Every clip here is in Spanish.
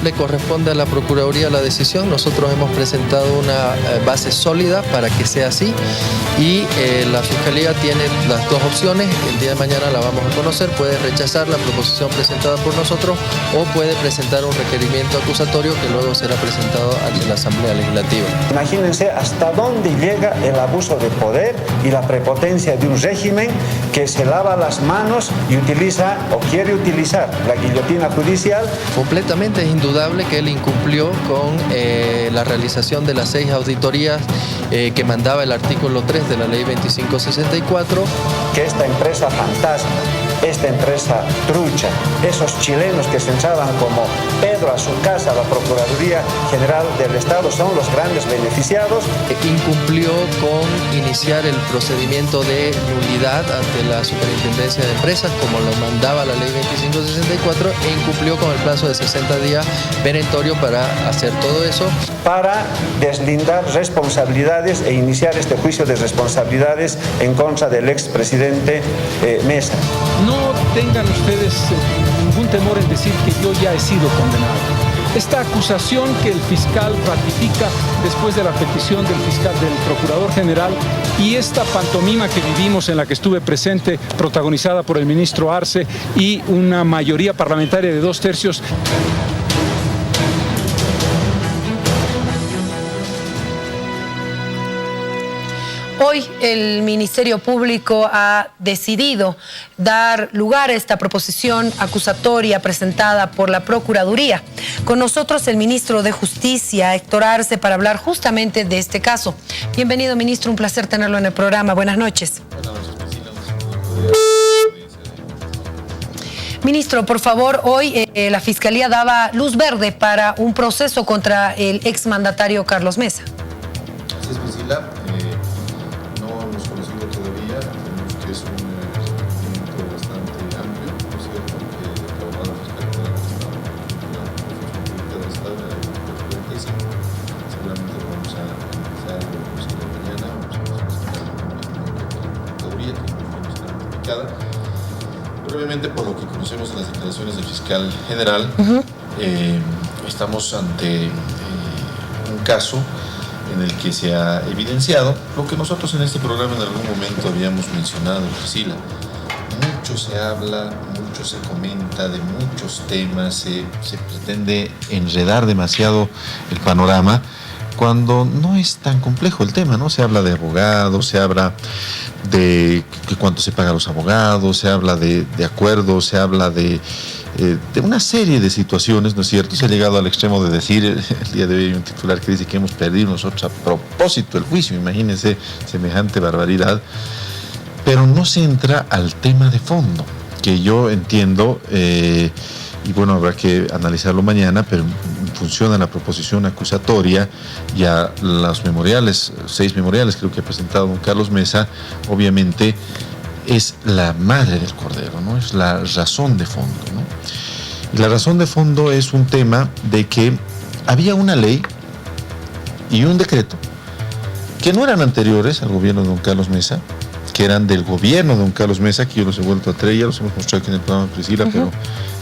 le corresponde a la Procuraduría la decisión. Nosotros hemos presentado una base sólida para que sea así y la Fiscalía tiene las dos opciones. El día de mañana la vamos a conocer. Puede rechazar la proposición presentada por nosotros o puede presentar un requerimiento acusatorio que luego será presentado ante la Asamblea Legislativa. Imagínense hasta dónde llega el abuso de poder y la prepotencia de un régimen que se lava las manos y utiliza o quiere utilizar la guillotina judicial. Completamente es indudable que él incumplió con la realización de las 6 auditorías que mandaba el artículo 3 de la Ley 2564. Que esta empresa fantasma, esta empresa trucha, esos chilenos que se entraban como Pedro a su casa a la Procuraduría General del Estado son los grandes beneficiados. Incumplió con iniciar el procedimiento de nulidad ante la Superintendencia de Empresas, como lo mandaba la Ley 2564, e incumplió con el plazo de 60 días perentorio para hacer todo eso. Para deslindar responsabilidades e iniciar este juicio de responsabilidades en contra del expresidente Mesa. No tengan ustedes ningún temor en decir que yo ya he sido condenado. Esta acusación que el fiscal ratifica después de la petición del procurador general, y esta pantomima que vivimos en la que estuve presente, protagonizada por el ministro Arce y una mayoría parlamentaria de 2/3. Hoy el Ministerio Público ha decidido dar lugar a esta proposición acusatoria presentada por la Procuraduría. Con nosotros el ministro de Justicia, Héctor Arce, para hablar justamente de este caso. Bienvenido, ministro, un placer tenerlo en el programa. Buenas noches. Buenas noches, Priscila. Ministro, por favor, hoy la Fiscalía daba luz verde para un proceso contra el exmandatario Carlos Mesa. Así es, Priscila. No hemos conocido todavía, tenemos que es un procedimiento bastante amplio, ¿no es cierto? Que la abogada fiscal general del Estado, la Procuraduría del Estado, seguramente vamos a analizar lo posible mañana, vamos a presentar la Procuraduría, que no está notificada. Brevemente, por lo que conocemos en las declaraciones del fiscal general, estamos ante un caso en el que se ha evidenciado lo que nosotros en este programa en algún momento habíamos mencionado, Priscila. Mucho se habla, mucho se comenta de muchos temas, se pretende enredar demasiado el panorama cuando no es tan complejo el tema, ¿no? Se habla de abogados, se habla de cuánto se paga a los abogados, se habla de acuerdos, se habla de una serie de situaciones, ¿no es cierto? Se ha llegado al extremo de decir, el día de hoy hay un titular que dice que hemos perdido nosotros a propósito el juicio, imagínense semejante barbaridad, pero no se entra al tema de fondo, que yo entiendo, y bueno, habrá que analizarlo mañana, pero en función a la proposición acusatoria y a los memoriales, 6 memoriales creo que ha presentado don Carlos Mesa, obviamente es la madre del cordero, ¿no? Es la razón de fondo, ¿no? Y la razón de fondo es un tema de que había una ley y un decreto que no eran anteriores al gobierno de don Carlos Mesa, que eran del gobierno de don Carlos Mesa, que yo los he vuelto a traer, ya los hemos mostrado aquí en el programa de Priscila, pero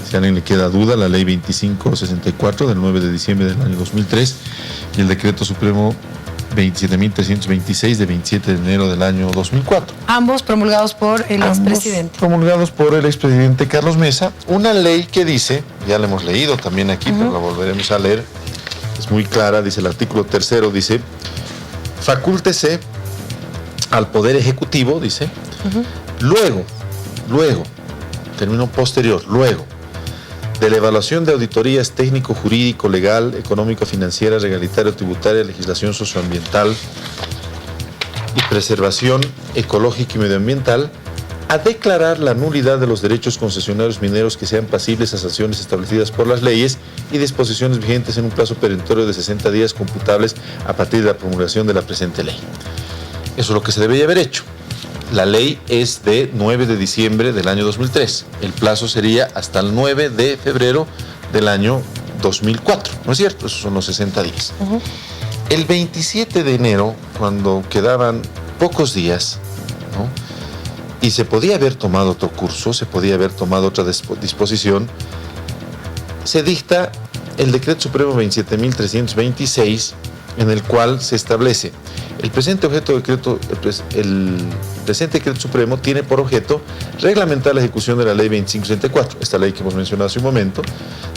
si a alguien le queda duda, la ley 2564 del 9 de diciembre del año 2003 y el decreto supremo 27.326 de 27 de enero del año 2004. Ambos promulgados por el expresidente. Promulgados por el expresidente Carlos Mesa. Una ley que dice, ya la hemos leído también aquí, pero la volveremos a leer, es muy clara, dice el artículo 3º, dice, facúltese al Poder Ejecutivo, dice, luego, término posterior, luego, de la evaluación de auditorías técnico, jurídico, legal, económico, financiera, regalitaria, tributaria, legislación socioambiental y preservación ecológica y medioambiental, a declarar la nulidad de los derechos concesionarios mineros que sean pasibles a sanciones establecidas por las leyes y disposiciones vigentes en un plazo perentorio de 60 días computables a partir de la promulgación de la presente ley. Eso es lo que se debería haber hecho. La ley es de 9 de diciembre del año 2003. El plazo sería hasta el 9 de febrero del año 2004. ¿No es cierto? Esos son los 60 días. El 27 de enero, cuando quedaban pocos días, ¿no? Y se podía haber tomado otro curso, se podía haber tomado otra disposición, se dicta el Decreto Supremo 27.326, en el cual se establece el presente decreto supremo tiene por objeto reglamentar la ejecución de la ley 2564, esta ley que hemos mencionado hace un momento,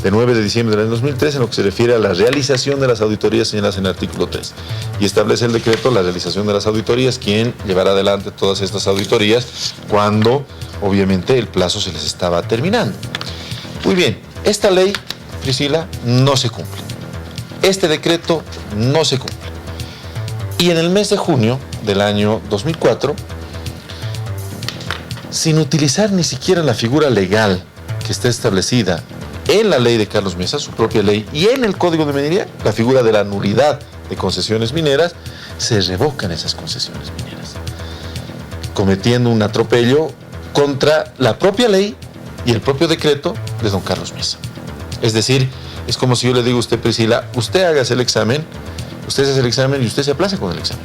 de 9 de diciembre del año 2003, en lo que se refiere a la realización de las auditorías señaladas en el artículo 3. Y establece el decreto la realización de las auditorías, quien llevará adelante todas estas auditorías cuando, obviamente, el plazo se les estaba terminando. Muy bien, esta ley, Priscila, no se cumple. Este decreto no se cumple. Y en el mes de junio del año 2004, sin utilizar ni siquiera la figura legal que está establecida en la ley de Carlos Mesa, su propia ley, y en el Código de Minería, la figura de la nulidad de concesiones mineras, se revocan esas concesiones mineras, cometiendo un atropello contra la propia ley y el propio decreto de don Carlos Mesa. Es decir, es como si yo le digo a usted, Priscila, usted hágase el examen, usted hace el examen y usted se aplaza con el examen.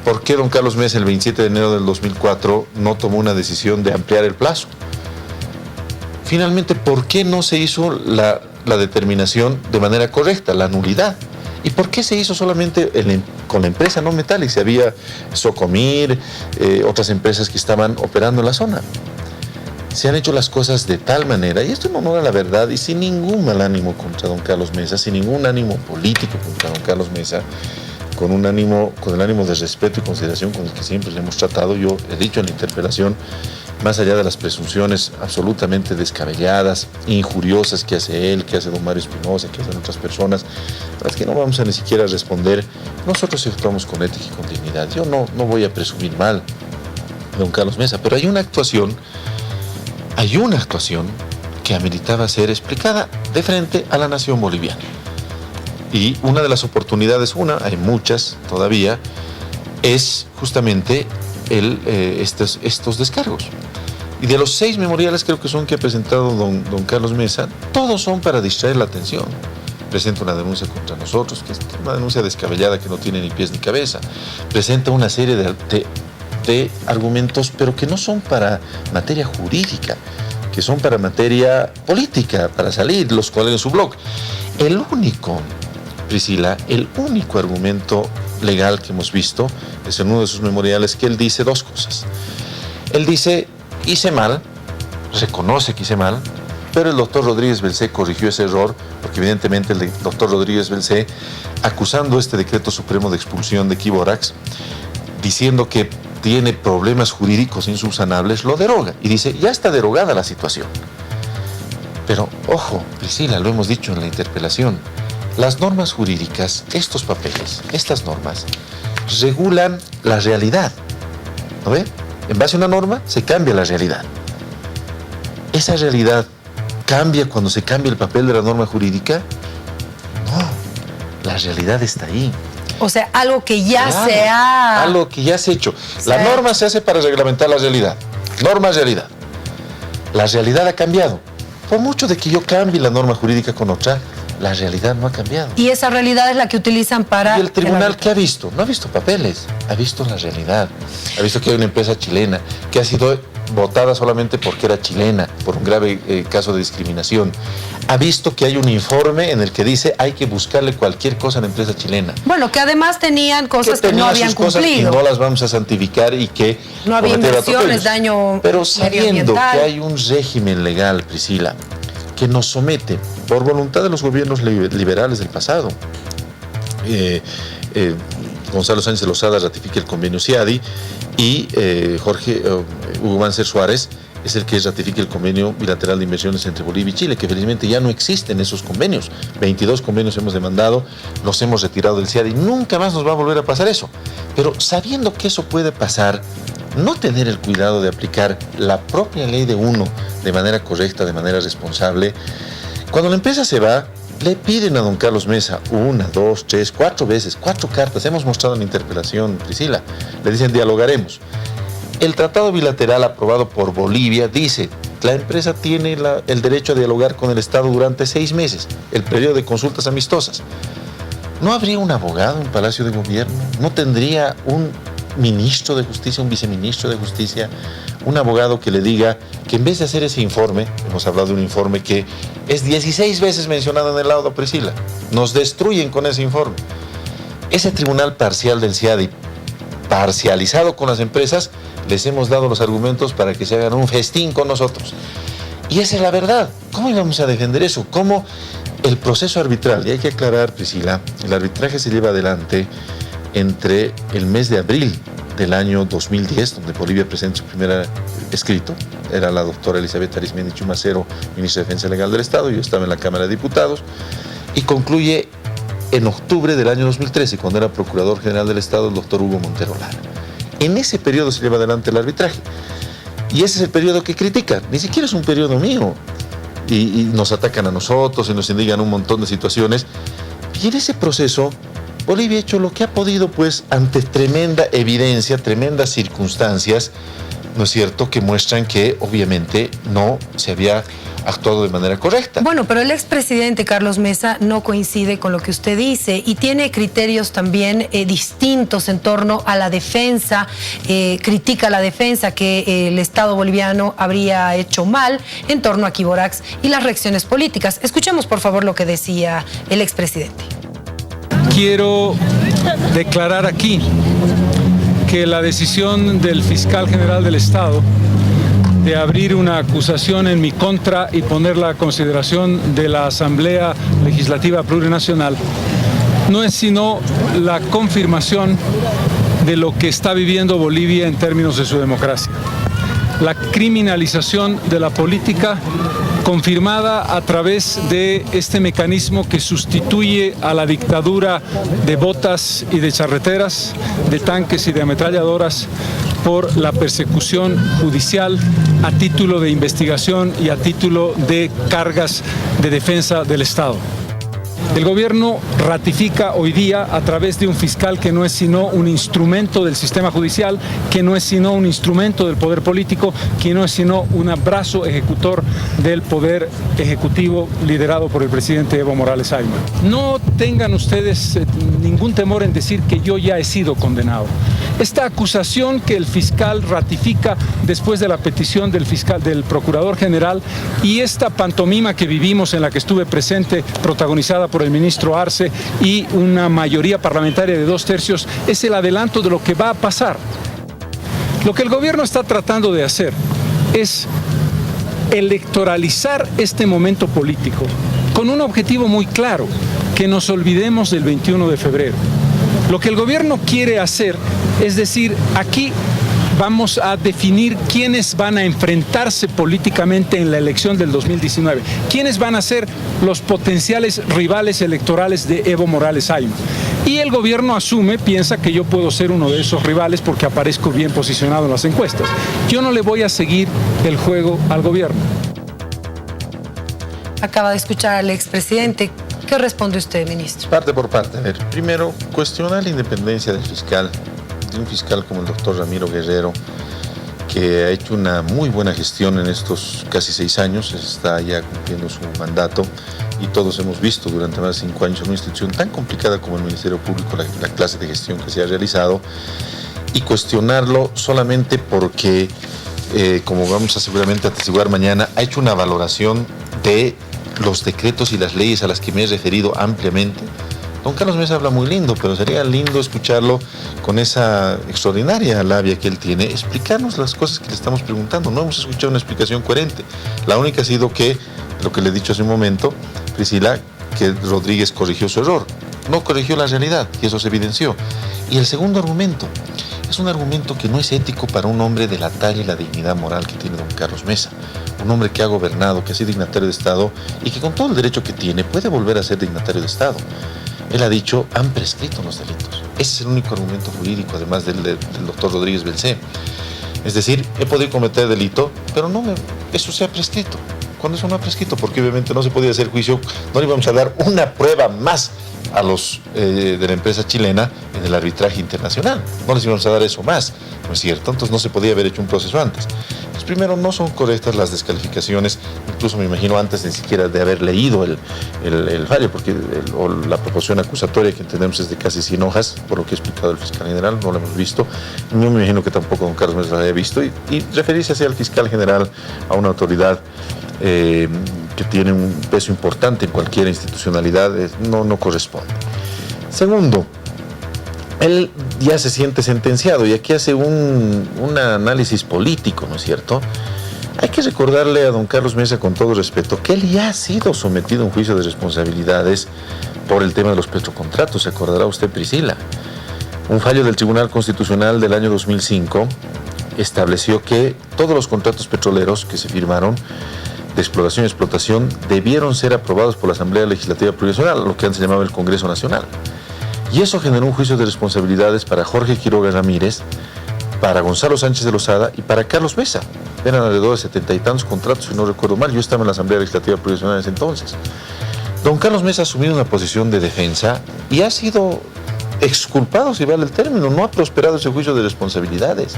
¿Por qué don Carlos Mesa el 27 de enero del 2004 no tomó una decisión de ampliar el plazo? Finalmente, ¿por qué no se hizo la determinación de manera correcta, la nulidad? ¿Y por qué se hizo solamente con la empresa No Metallics? Había Socomir, otras empresas que estaban operando en la zona. Se han hecho las cosas de tal manera, y esto en honor a la verdad y sin ningún mal ánimo contra don Carlos Mesa, sin ningún ánimo político contra don Carlos Mesa, con el ánimo de respeto y consideración con el que siempre le hemos tratado. Yo he dicho en la interpelación, más allá de las presunciones absolutamente descabelladas, injuriosas que hace él, que hace don Mario Espinosa, que hacen otras personas, a las que no vamos a ni siquiera responder, nosotros actuamos con ética y con dignidad. Yo no voy a presumir mal de don Carlos Mesa, pero hay una actuación que ameritaba ser explicada de frente a la nación boliviana. Y una de las oportunidades, hay muchas todavía, es justamente estos descargos. Y de los 6 memoriales creo que son que ha presentado don Carlos Mesa, todos son para distraer la atención. Presenta una denuncia contra nosotros, que es una denuncia descabellada que no tiene ni pies ni cabeza. Presenta una serie de argumentos, pero que no son para materia jurídica, que son para materia política, para salir, los cuales en su blog. El único, Priscila, el único argumento legal que hemos visto es en uno de sus memoriales, que él dice 2 cosas. Él dice, hice mal, reconoce que hice mal, pero el doctor Rodríguez Belcé corrigió ese error, porque evidentemente el doctor Rodríguez Belcé, acusando este decreto supremo de expulsión de Quiborax, diciendo que tiene problemas jurídicos insubsanables, lo deroga. Y dice, ya está derogada la situación. Pero, ojo, Priscila, lo hemos dicho en la interpelación, las normas jurídicas, estos papeles, estas normas, regulan la realidad. ¿No ve? En base a una norma, se cambia la realidad. ¿Esa realidad cambia cuando se cambia el papel de la norma jurídica? No, la realidad está ahí. O sea, algo que ya Algo que ya se ha hecho. La norma se hace para reglamentar la realidad. Norma-realidad. La realidad ha cambiado. Por mucho de que yo cambie la norma jurídica con otra, la realidad no ha cambiado. Y esa realidad es la que utilizan para... ¿Y el tribunal qué ha visto? No ha visto papeles, ha visto la realidad. Ha visto que hay una empresa chilena que ha sido votada solamente porque era chilena, por un grave caso de discriminación. Ha visto que hay un informe en el que dice hay que buscarle cualquier cosa a la empresa chilena. Bueno, que además tenían cosas que no habían cumplido. Y no las vamos a santificar y que... No había inversiones, daño pero sabiendo que hay un régimen legal, Priscila, que nos somete por voluntad de los gobiernos liberales del pasado. Gonzalo Sánchez de Lozada ratifica el convenio CIADI y Hugo Banzer Suárez es el que ratifica el convenio bilateral de inversiones entre Bolivia y Chile, que felizmente ya no existen esos convenios. 22 convenios hemos demandado, los hemos retirado del CIADI, nunca más nos va a volver a pasar eso. Pero sabiendo que eso puede pasar, no tener el cuidado de aplicar la propia ley de uno de manera correcta, de manera responsable. Cuando la empresa se va, le piden a don Carlos Mesa 1, 2, 3, 4 veces, 4 cartas, hemos mostrado en la interpelación, Priscila, le dicen dialogaremos. El tratado bilateral aprobado por Bolivia dice, la empresa tiene el derecho a dialogar con el Estado durante 6 meses, el periodo de consultas amistosas. ¿No habría un abogado en Palacio de Gobierno? ¿No tendría un ministro de Justicia, un viceministro de Justicia, un abogado que le diga que en vez de hacer ese informe, hemos hablado de un informe que es 16 veces mencionado en el laudo, Priscila, nos destruyen con ese informe. Ese tribunal parcial del CIADI, parcializado con las empresas, les hemos dado los argumentos para que se hagan un festín con nosotros. Y esa es la verdad. ¿Cómo íbamos a defender eso? ¿Cómo el proceso arbitral? Y hay que aclarar, Priscila, el arbitraje se lleva adelante entre el mes de abril del año 2010, donde Bolivia presenta su primer escrito. Era la doctora Elizabeth Arizmendi Chumacero, ministra de Defensa Legal del Estado, yo estaba en la Cámara de Diputados, y concluye en octubre del año 2013, cuando era Procurador General del Estado el doctor Hugo Montero Lara. En ese periodo se lleva adelante el arbitraje. Y ese es el periodo que critican. Ni siquiera es un periodo mío. Y nos atacan a nosotros y nos indican un montón de situaciones. Y en ese proceso, Bolivia ha hecho lo que ha podido, pues, ante tremenda evidencia, tremendas circunstancias, ¿no es cierto?, que muestran que obviamente no se había actuado de manera correcta. Bueno, pero el expresidente Carlos Mesa no coincide con lo que usted dice y tiene criterios también distintos en torno a la defensa, critica la defensa que el Estado boliviano habría hecho mal en torno a Quiborax y las reacciones políticas. Escuchemos, por favor, lo que decía el expresidente. Quiero declarar aquí que la decisión del fiscal general del Estado de abrir una acusación en mi contra y ponerla a consideración de la Asamblea Legislativa Plurinacional no es sino la confirmación de lo que está viviendo Bolivia en términos de su democracia. La criminalización de la política confirmada a través de este mecanismo que sustituye a la dictadura de botas y de charreteras, de tanques y de ametralladoras, por la persecución judicial a título de investigación y a título de cargas de defensa del Estado. El gobierno ratifica hoy día a través de un fiscal que no es sino un instrumento del sistema judicial, que no es sino un instrumento del poder político, que no es sino un brazo ejecutor del poder ejecutivo liderado por el presidente Evo Morales Ayma. No tengan ustedes ningún temor en decir que yo ya he sido condenado. Esta acusación que el fiscal ratifica después de la petición del procurador general y esta pantomima que vivimos en la que estuve presente, protagonizada por el ministro Arce y una mayoría parlamentaria de 2/3, es el adelanto de lo que va a pasar. Lo que el gobierno está tratando de hacer es electoralizar este momento político con un objetivo muy claro, que nos olvidemos del 21 de febrero. Lo que el gobierno quiere hacer es decir, aquí vamos a definir quiénes van a enfrentarse políticamente en la elección del 2019, quiénes van a ser los potenciales rivales electorales de Evo Morales Ayma. Y el gobierno piensa que yo puedo ser uno de esos rivales porque aparezco bien posicionado en las encuestas. Yo no le voy a seguir el juego al gobierno. Acaba de escuchar al expresidente. ¿Qué responde usted, ministro? Parte por parte. A ver, primero, cuestionar la independencia del fiscal, de un fiscal como el doctor Ramiro Guerrero, que ha hecho una muy buena gestión en estos casi 6 años, está ya cumpliendo su mandato y todos hemos visto durante más de 5 años en una institución tan complicada como el Ministerio Público la clase de gestión que se ha realizado, y cuestionarlo solamente porque, como vamos a seguramente atestiguar mañana, ha hecho una valoración de los decretos y las leyes a las que me he referido ampliamente. Don Carlos Mesa habla muy lindo, pero sería lindo escucharlo con esa extraordinaria labia que él tiene, explicarnos las cosas que le estamos preguntando. No hemos escuchado una explicación coherente. La única ha sido que, lo que le he dicho hace un momento, Priscila, que Rodríguez corrigió su error. No corrigió la realidad, y eso se evidenció. Y el segundo argumento, es un argumento que no es ético para un hombre de la talla y la dignidad moral que tiene don Carlos Mesa. Un hombre que ha gobernado, que ha sido dignatario de Estado y que con todo el derecho que tiene puede volver a ser dignatario de Estado. Él ha dicho, han prescrito los delitos. Ese es el único argumento jurídico, además del doctor Rodríguez Belcé. Es decir, he podido cometer delito, pero eso se ha prescrito. Cuando eso no ha prescrito, porque obviamente no se podía hacer juicio, no le íbamos a dar una prueba más a los de la empresa chilena en el arbitraje internacional. No les íbamos a dar eso más, ¿no es cierto? Entonces no se podía haber hecho un proceso antes. Pues primero, no son correctas las descalificaciones, incluso me imagino antes ni siquiera de haber leído el fallo, porque o la proposición acusatoria que entendemos es de casi 100 hojas, por lo que ha explicado el fiscal general, no lo hemos visto. No me imagino que tampoco don Carlos Mesa la haya visto. Y referirse hacia el fiscal general, a una autoridad que tiene un peso importante en cualquier institucionalidad, no corresponde. Segundo, él ya se siente sentenciado y aquí hace un análisis político, ¿no es cierto? Hay que recordarle a don Carlos Mesa, con todo respeto, que él ya ha sido sometido a un juicio de responsabilidades por el tema de los petrocontratos. ¿Se acordará usted, Priscila? Un fallo del Tribunal Constitucional del año 2005 estableció que todos los contratos petroleros que se firmaron de exploración y explotación debieron ser aprobados por la Asamblea Legislativa Plurinacional, lo que antes se llamaba el Congreso Nacional. Y eso generó un juicio de responsabilidades para Jorge Quiroga Ramírez, para Gonzalo Sánchez de Lozada y para Carlos Mesa. Eran alrededor de 70 y tantos contratos, si no recuerdo mal. Yo estaba en la Asamblea Legislativa Plurinacional en ese entonces. Don Carlos Mesa ha asumido una posición de defensa y ha sido exculpado, si vale el término. No ha prosperado ese juicio de responsabilidades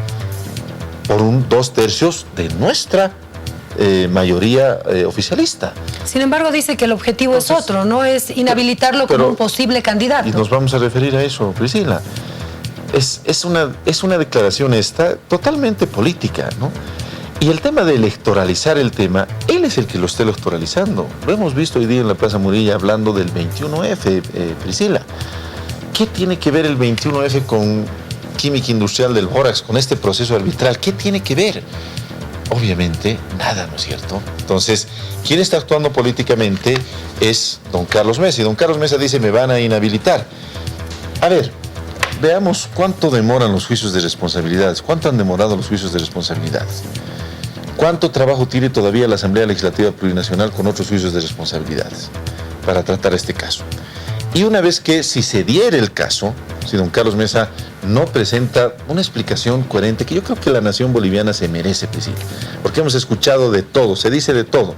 por 2/3 de nuestra mayoría oficialista. Sin embargo, dice que el objetivo es otro, no es inhabilitarlo como un posible candidato. Y nos vamos a referir a eso, Priscila. Es una declaración totalmente política, ¿no? Y el tema de electoralizar el tema, él es el que lo está electoralizando. Lo hemos visto hoy día en la Plaza Murilla hablando del 21F, Priscila. ¿Qué tiene que ver el 21F con química industrial del bórax, con este proceso arbitral? ¿Qué tiene que ver? Obviamente, nada, ¿no es cierto? Entonces, quien está actuando políticamente es don Carlos Mesa. Y don Carlos Mesa dice, me van a inhabilitar. A ver, veamos cuánto demoran los juicios de responsabilidades. ¿Cuánto han demorado los juicios de responsabilidades? ¿Cuánto trabajo tiene todavía la Asamblea Legislativa Plurinacional con otros juicios de responsabilidades para tratar este caso? Y una vez que, si se diera el caso, si don Carlos Mesa no presenta una explicación coherente, que yo creo que la nación boliviana se merece, Priscila, porque hemos escuchado de todo, se dice de todo.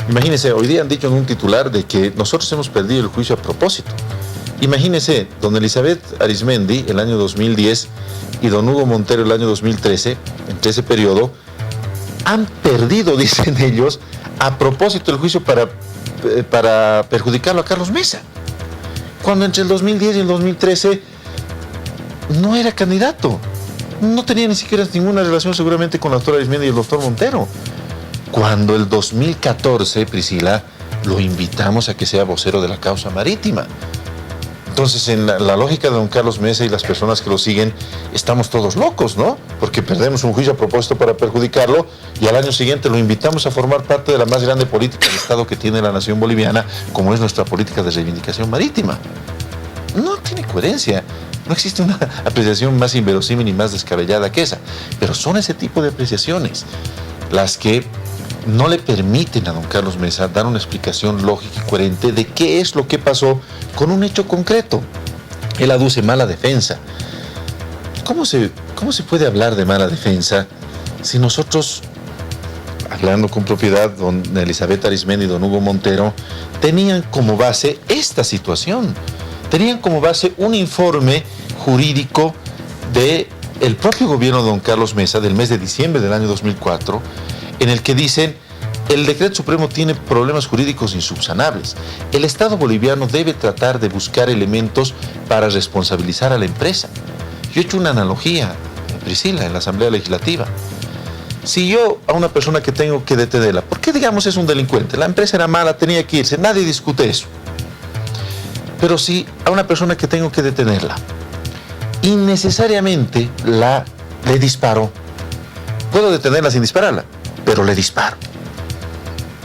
Imagínense, hoy día han dicho en un titular de que nosotros hemos perdido el juicio a propósito. Imagínense, don Elizabeth Arizmendi, el año 2010, y don Hugo Montero, el año 2013, entre ese periodo, han perdido, dicen ellos, a propósito el juicio para perjudicarlo a Carlos Mesa. Cuando entre el 2010 y el 2013 no era candidato. No tenía ni siquiera ninguna relación seguramente con la doctora Arizmendi y el doctor Montero. Cuando el 2014, Priscila, lo invitamos a que sea vocero de la causa marítima. Entonces, en la lógica de don Carlos Mesa y las personas que lo siguen, estamos todos locos, ¿no? Porque perdemos un juicio a propósito para perjudicarlo y al año siguiente lo invitamos a formar parte de la más grande política de Estado que tiene la nación boliviana, como es nuestra política de reivindicación marítima. No tiene coherencia. No existe una apreciación más inverosímil y más descabellada que esa. Pero son ese tipo de apreciaciones las que no le permiten a don Carlos Mesa dar una explicación lógica y coherente de qué es lo que pasó con un hecho concreto. Él aduce mala defensa. ¿Cómo se puede hablar de mala defensa si nosotros, hablando con propiedad, don Elizabeth Arizmendi y don Hugo Montero, tenían como base esta situación? Tenían como base un informe jurídico del propio gobierno de don Carlos Mesa del mes de diciembre del año 2004, en el que dicen, el decreto supremo tiene problemas jurídicos insubsanables. El Estado boliviano debe tratar de buscar elementos para responsabilizar a la empresa. Yo he hecho una analogía, Priscila, en la Asamblea Legislativa. Si yo a una persona que tengo que detenerla, porque digamos es un delincuente, la empresa era mala, tenía que irse, nadie discute eso. Pero si a una persona que tengo que detenerla, innecesariamente le disparo, puedo detenerla sin dispararla, pero le disparo.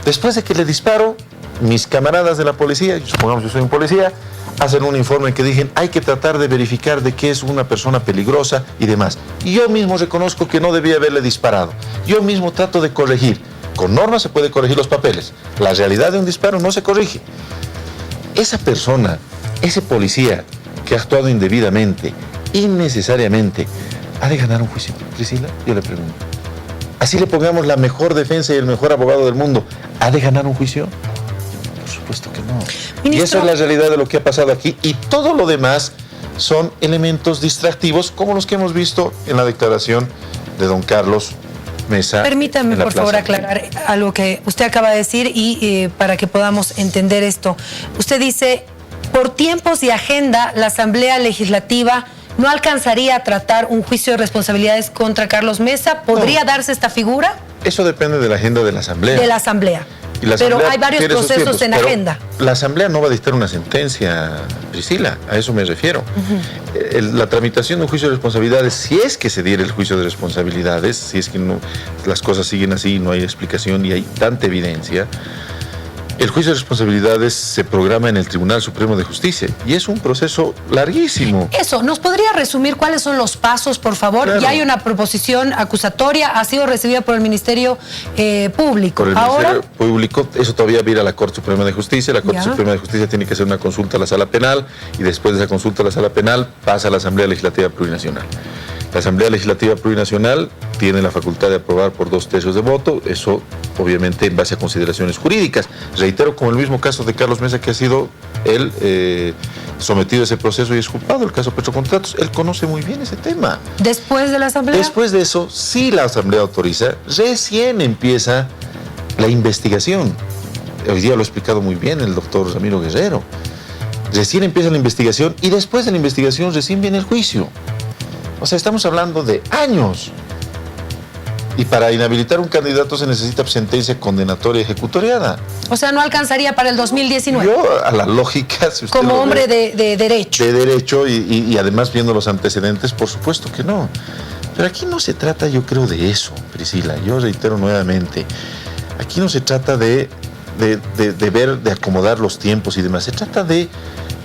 Después de que le disparo, mis camaradas de la policía, supongamos que yo soy un policía, hacen un informe en que dicen hay que tratar de verificar de que es una persona peligrosa y demás. Y yo mismo reconozco que no debía haberle disparado. Yo mismo trato de corregir. Con normas se puede corregir los papeles. La realidad de un disparo no se corrige. Esa persona, ese policía que ha actuado indebidamente, innecesariamente, ¿ha de ganar un juicio, Priscila? Yo le pregunto. Así le pongamos la mejor defensa y el mejor abogado del mundo, ¿ha de ganar un juicio? Por supuesto que no. Ministro. Y esa es la realidad de lo que ha pasado aquí. Y todo lo demás son elementos distractivos, como los que hemos visto en la declaración de don Carlos Mesa. Permítame, por favor, aclarar algo que usted acaba de decir y para que podamos entender esto. Usted dice, por tiempos y agenda, la Asamblea Legislativa no alcanzaría a tratar un juicio de responsabilidades contra Carlos Mesa. ¿Podría darse esta figura? Eso depende de la agenda de la Asamblea. De la Asamblea. Y la Asamblea pero hay varios procesos en agenda. La Asamblea no va a dictar una sentencia, Priscila, a eso me refiero. La tramitación de un juicio de responsabilidades, si es que se diera el juicio de responsabilidades, si es que no, las cosas siguen así, no hay explicación y hay tanta evidencia, el juicio de responsabilidades se programa en el Tribunal Supremo de Justicia y es un proceso larguísimo. Eso, ¿nos podría resumir cuáles son los pasos, por favor? Claro. Ya hay una proposición acusatoria, ha sido recibida por el Ministerio Público. Por el Ministerio Público, eso todavía va a ir a la Corte Suprema de Justicia. La Corte Suprema de Justicia tiene que hacer una consulta a la Sala Penal y después de esa consulta a la Sala Penal pasa a la Asamblea Legislativa Plurinacional. La Asamblea Legislativa Plurinacional tiene la facultad de aprobar por 2/3 de voto, eso obviamente en base a consideraciones jurídicas. Reitero, como el mismo caso de Carlos Mesa, que ha sido él sometido a ese proceso y es culpado, el caso Petrocontratos, él conoce muy bien ese tema. ¿Después de la Asamblea? Después de eso, si la Asamblea autoriza, recién empieza la investigación. Hoy día lo ha explicado muy bien el doctor Ramiro Guerrero. Recién empieza la investigación y después de la investigación recién viene el juicio. O sea, estamos hablando de años. Y para inhabilitar un candidato se necesita sentencia condenatoria ejecutoriada. O sea, no alcanzaría para el 2019. Yo, a la lógica, si usted como hombre de derecho. De derecho y además viendo los antecedentes, por supuesto que no. Pero aquí no se trata, yo creo, de eso, Priscila. Yo reitero nuevamente, aquí no se trata de ver, de acomodar los tiempos y demás. Se trata de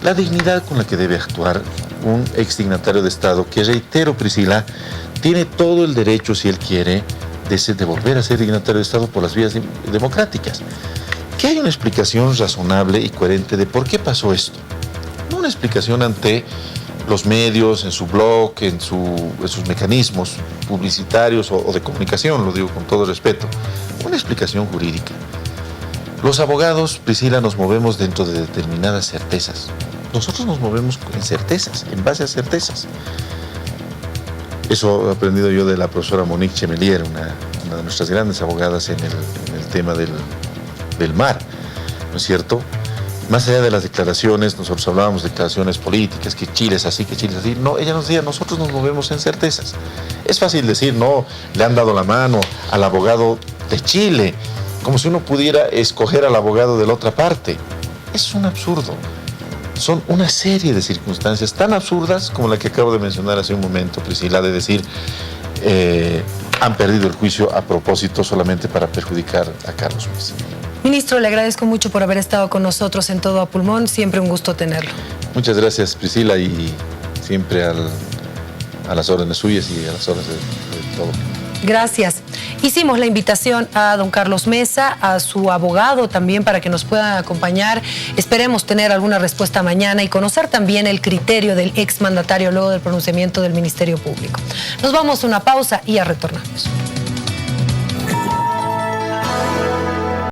la dignidad con la que debe actuar un exdignatario de Estado, que reitero, Priscila, tiene todo el derecho, si él quiere, de volver a ser dignatario de Estado por las vías democráticas. Que hay una explicación razonable y coherente de por qué pasó esto. No una explicación ante los medios, en su blog, en sus mecanismos publicitarios o de comunicación, lo digo con todo respeto. Una explicación jurídica. Los abogados, Priscila, nos movemos dentro de determinadas certezas. Nosotros nos movemos en certezas, en base a certezas. Eso he aprendido yo de la profesora Monique Chemelier, una de nuestras grandes abogadas en el tema del mar, ¿no es cierto? Más allá de las declaraciones, nosotros hablábamos de declaraciones políticas, que Chile es así, que Chile es así. No, ella nos decía, nosotros nos movemos en certezas. Es fácil decir, no, le han dado la mano al abogado de Chile, como si uno pudiera escoger al abogado de la otra parte. Es un absurdo. Son una serie de circunstancias tan absurdas como la que acabo de mencionar hace un momento, Priscila, de decir, han perdido el juicio a propósito solamente para perjudicar a Carlos Mesa. Ministro, le agradezco mucho por haber estado con nosotros en Todo a Pulmón, siempre un gusto tenerlo. Muchas gracias, Priscila, y siempre a las órdenes suyas y a las órdenes de todo. Gracias. Hicimos la invitación a don Carlos Mesa, a su abogado también, para que nos puedan acompañar. Esperemos tener alguna respuesta mañana y conocer también el criterio del exmandatario luego del pronunciamiento del Ministerio Público. Nos vamos a una pausa y ya retornamos.